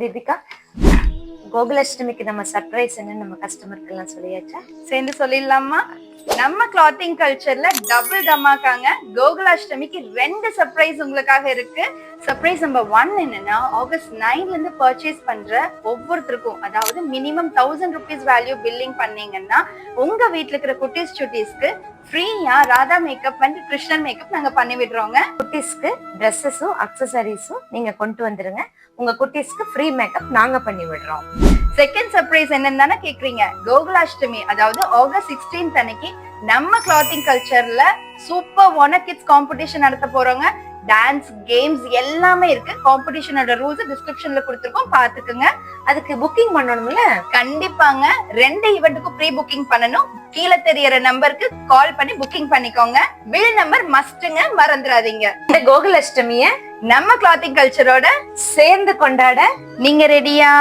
தீபிகா, கோகுலாஷ்டமிக்கு நம்ம சர்ப்ரைஸ் என்னன்னு நம்ம கஸ்டமருக்கு எல்லாம் சொல்லியாச்சா? சேர்ந்து சொல்லிடலாமா? நம்ம கிளாத்திங் கல்ச்சர்ல டபுள் தமாக்காங்க. கோகுலாஷ்டமிக்கு 2 சர்ப்ரைஸ் உங்களுக்காக இருக்கு. சர்ப்ரைஸ் நம்பர் 1 என்னன்னா, ஆகஸ்ட் 9ல இருந்து பர்ச்சேஸ் பண்ற ஒவ்வொருத்தருக்கும், அதாவது மினிமம் 1000 rupees வேல்யூ பில்லிங் பண்ணீங்கன்னா உங்க வீட்டுல இருக்கிற குட்டீஸ் சுட்டீஸ்க்கு ஃப்ரீயா Radha makeup and Krishnan makeup நாங்க பண்ணி விடுறோங்க. குட்டீஸ்க்கு ட்ரெஸ்ஸஸும் அக்சசரிஸும் நீங்க கொண்டு வந்துருங்க. உங்க குட்டீஸ்க்கு ஃப்ரீ மேக்கப் நாங்க பண்ணி விடுறோம். செகண்ட் சர்ப்ரைஸ் என்னன்னு தானே கேக்குறீங்க. கோகுலாஷ்டமி அதாவது ஆகஸ்ட் 16 அன்னைக்கு நம்ம கிளாத்திங் கல்ச்சர்ல சூப்பர் ஒன கிட்ஸ் காம்படிஷன் நடத்த போறோங்க. டான்ஸ், கேம்ஸ் எல்லாமே இருக்கு. காம்படிஷனோட ரூல்ஸ் டிஸ்கிரிப்ஷன்ல கொடுத்துருக்கோம், பாத்துக்குங்க. அதுக்கு புக்கிங் பண்ணணும்ல? கண்டிப்பாங்க. 2 ஈவென்ட்டுக்கும் ப்ரீ புக்கிங் பண்ணணும். கீழே தெரியற நம்பருக்கு கால் பண்ணி புக்கிங் பண்ணிக்கோங்க. பில் நம்பர் மஸ்ட்ங்க, மறந்துடாதீங்க. இந்த கோகுலாஷ்டமிய நம்ம கிளாத்திங் கல்ச்சரோட சேர்ந்து கொண்டாட நீங்க ரெடியா?